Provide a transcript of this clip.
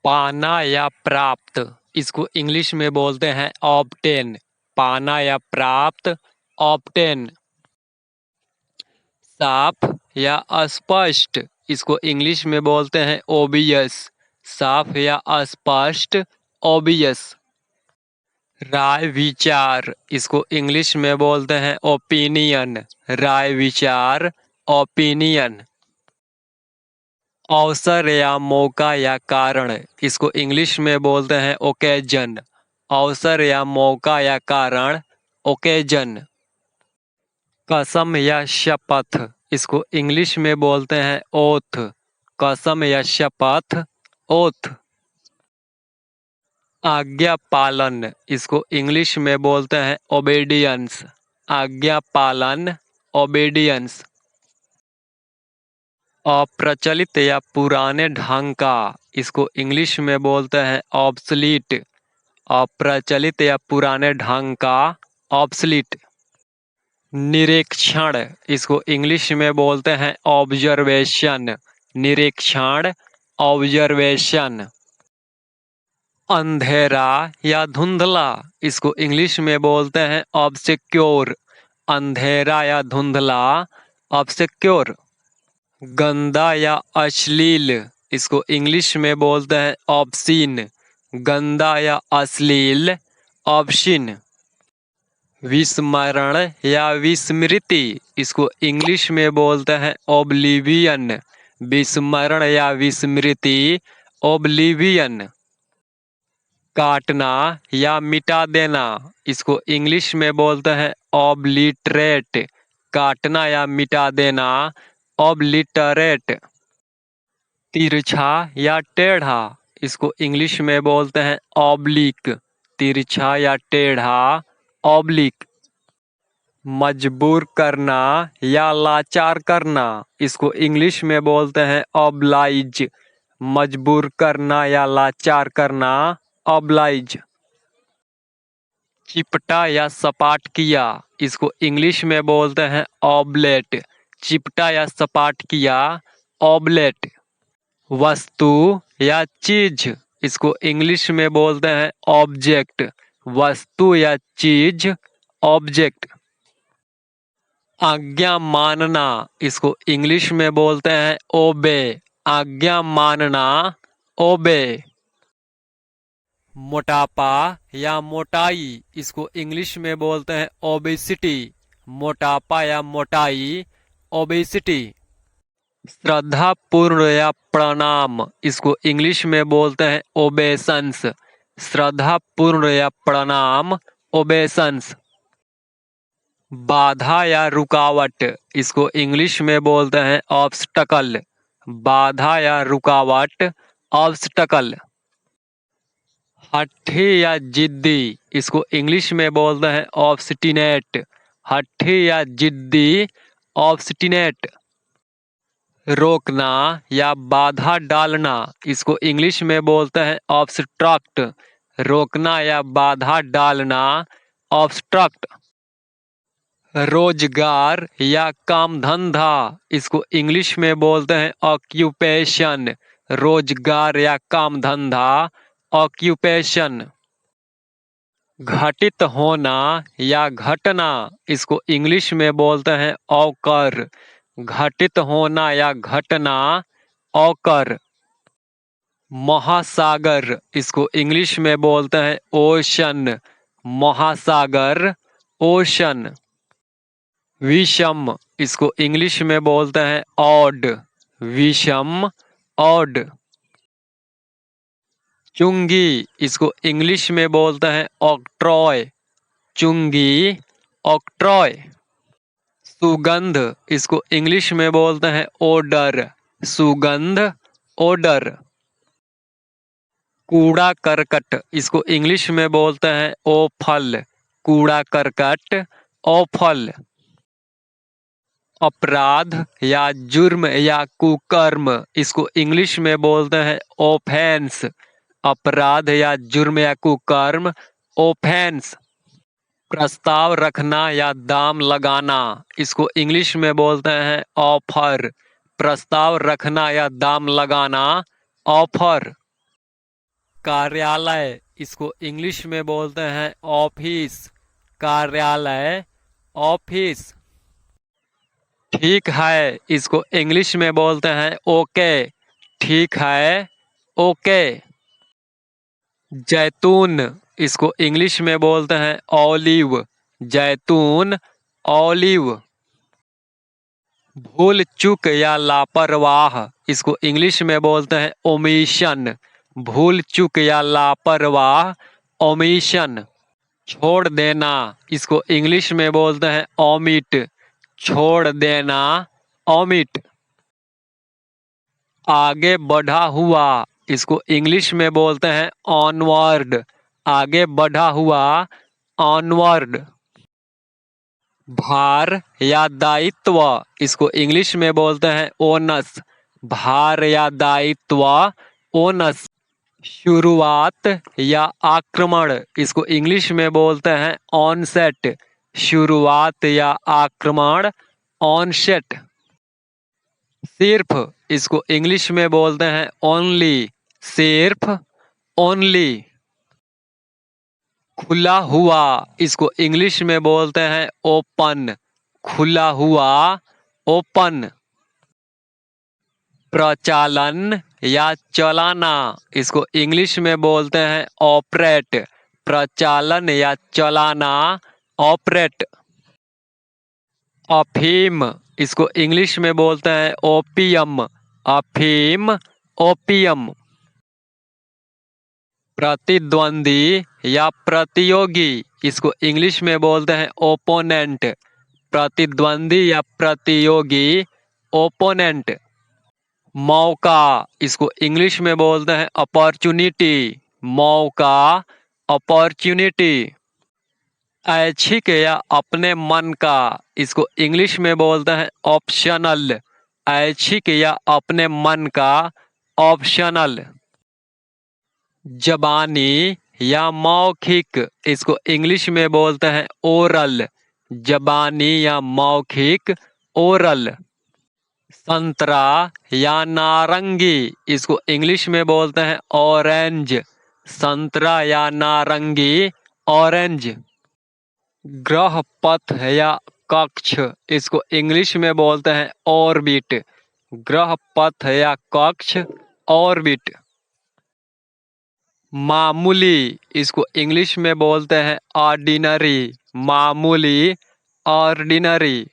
पाना या प्राप्त, इसको इंग्लिश में बोलते हैं ऑब्टेन। पाना या प्राप्त, ऑब्टेन। साफ या अस्पष्ट, इसको इंग्लिश में बोलते हैं ओबियस। साफ या अस्पष्ट, ओबियस। राय विचार, इसको इंग्लिश में बोलते हैं ओपिनियन। राय विचार, ओपिनियन। अवसर या मौका या कारण, इसको इंग्लिश में बोलते हैं ओकेजन। अवसर या मौका या कारण, ओकेजन। कसम या शपथ, इसको इंग्लिश में बोलते हैं ओथ। कसम या शपथ, ओथ। आज्ञा पालन, इसको इंग्लिश में बोलते हैं ओबेडियंस। आज्ञा पालन, ओबेडियंस। अप्रचलित या पुराने ढंग का, इसको इंग्लिश में बोलते हैं ऑब्सलीट। अप्रचलित या पुराने ढंग का, ऑब्सलीट। निरीक्षण, इसको इंग्लिश में बोलते हैं ऑब्जर्वेशन। निरीक्षण, ऑब्जर्वेशन। अंधेरा या धुंधला, इसको इंग्लिश में बोलते हैं ऑब्सक्योर। अंधेरा या धुंधला, ऑब्सक्योर। गंदा या अश्लील, इसको इंग्लिश में बोलते हैं ऑब्सीन। गंदा या अश्लील, ऑब्सीन। विस्मरण या विस्मृति, इसको इंग्लिश में बोलते हैं ओब्लिवियन। विस्मरण या विस्मृति, ओब्लिवियन। काटना या मिटा देना, इसको इंग्लिश में बोलते हैं ऑब्लिटरेट। काटना या मिटा देना, ऑब्लिटरेट। तिरछा या टेढ़ा, इसको इंग्लिश में बोलते हैं ऑब्लिक। तिरछा या टेढ़ा, ऑब्लिक। मजबूर करना या लाचार करना, इसको इंग्लिश में बोलते हैं ऑब्लाइज। मजबूर करना या लाचार करना, ऑब्लाइज। चिपटा या सपाट किया, इसको इंग्लिश में बोलते हैं ऑब्लेट। चिपटा या सपाट किया, ऑब्लेट। वस्तु या चीज, इसको इंग्लिश में बोलते हैं ऑब्जेक्ट। वस्तु या चीज, ऑब्जेक्ट। आज्ञा मानना, इसको इंग्लिश में बोलते हैं ओबे। आज्ञा मानना, ओबे। मोटापा या मोटाई, इसको इंग्लिश में बोलते हैं ओबेसिटी। मोटापा या मोटाई, ओबेसिटी। श्रद्धा पूर्ण या प्रणाम, इसको इंग्लिश में बोलते हैं ओबेसंस। श्रद्धा पूर्ण या प्रणाम, ओबेसंस। बाधा या रुकावट, इसको इंग्लिश में बोलते हैं ऑब्स्टकल। बाधा या रुकावट, ऑब्स्टकल। हठी या जिद्दी, इसको इंग्लिश में बोलते हैं ऑब्स्टिनेट। हठी या जिद्दी, ऑब्स्टिनेट। रोकना या बाधा डालना, इसको इंग्लिश में बोलते हैं ऑब्स्ट्रक्ट। रोकना या बाधा डालना, ऑब्स्ट्रक्ट। रोजगार या काम धंधा, इसको इंग्लिश में बोलते हैं ऑक्यूपेशन। रोजगार या काम धंधा, ऑक्यूपेशन। घटित होना या घटना, इसको इंग्लिश में बोलते हैं ऑकर। घटित होना या घटना, ऑकर। महासागर, इसको इंग्लिश में बोलते हैं ओशन। महासागर, ओशन। विषम, इसको इंग्लिश में बोलते हैं ऑड। विषम, ऑड। चुंगी, इसको इंग्लिश में बोलते हैं ऑक्ट्रॉय। चुंगी, ऑक्ट्रॉय। सुगंध, इसको इंग्लिश में बोलते हैं ओडर। सुगंध, ओडर। कूड़ा करकट, इसको इंग्लिश में बोलते हैं ओफल। कूड़ा करकट, ओफल। अपराध या जुर्म या कुकर्म, इसको इंग्लिश में बोलते हैं ऑफेंस। अपराध या जुर्म या कुकर्म, ऑफेंस। प्रस्ताव रखना या दाम लगाना, इसको इंग्लिश में बोलते हैं ऑफर। प्रस्ताव रखना या दाम लगाना, ऑफर। कार्यालय, इसको इंग्लिश में बोलते हैं ऑफिस। कार्यालय, ऑफिस। ठीक है, इसको इंग्लिश में बोलते हैं ओके। ठीक है, ओके। जैतून, इसको इंग्लिश में बोलते हैं ऑलिव। जैतून, ऑलिव। भूल चूक या लापरवाह, इसको इंग्लिश में बोलते हैं ओमिशन। भूल चूक या लापरवाह, ओमिशन। छोड़ देना, इसको इंग्लिश में बोलते हैं ओमिट। छोड़ देना, ओमिट। आगे बढ़ा हुआ, इसको इंग्लिश में बोलते हैं ऑनवर्ड। आगे बढ़ा हुआ, ऑनवर्ड। भार या दायित्व, इसको इंग्लिश में बोलते हैं ओनस। भार या दायित्व, ओनस। शुरुआत या आक्रमण, इसको इंग्लिश में बोलते हैं ऑनसेट। शुरुआत या आक्रमण, ऑनसेट। सिर्फ, इसको इंग्लिश में बोलते हैं ओनली। सिर्फ, ओनली। खुला हुआ, इसको इंग्लिश में बोलते हैं ओपन। खुला हुआ, ओपन। प्रचालन या चलाना, इसको इंग्लिश में बोलते हैं ऑपरेट। प्रचालन या चलाना, ऑपरेट। अफीम, इसको इंग्लिश में बोलते हैं ओपियम। अफीम, ओपियम। प्रतिद्वंदी या प्रतियोगी, इसको इंग्लिश में बोलते हैं ओपोनेंट। प्रतिद्वंदी या प्रतियोगी, ओपोनेंट। मौका, इसको इंग्लिश में बोलते हैं अपॉर्चुनिटी। मौका, अपॉर्चुनिटी। ऐच्छिक या अपने मन का, इसको इंग्लिश में बोलते हैं ऑप्शनल। ऐच्छिक या अपने मन का, ऑप्शनल। जबानी या मौखिक, इसको इंग्लिश में बोलते हैं ओरल। जबानी या मौखिक, ओरल। संतरा या नारंगी, इसको इंग्लिश में बोलते हैं ऑरेंज। संतरा या नारंगी, ऑरेंज। ग्रह पथ या कक्ष, इसको इंग्लिश में बोलते हैं ऑर्बिट। ग्रह पथ या कक्ष, ऑर्बिट। मामूली, इसको इंग्लिश में बोलते हैं ऑर्डिनरी। मामूली, ऑर्डिनरी।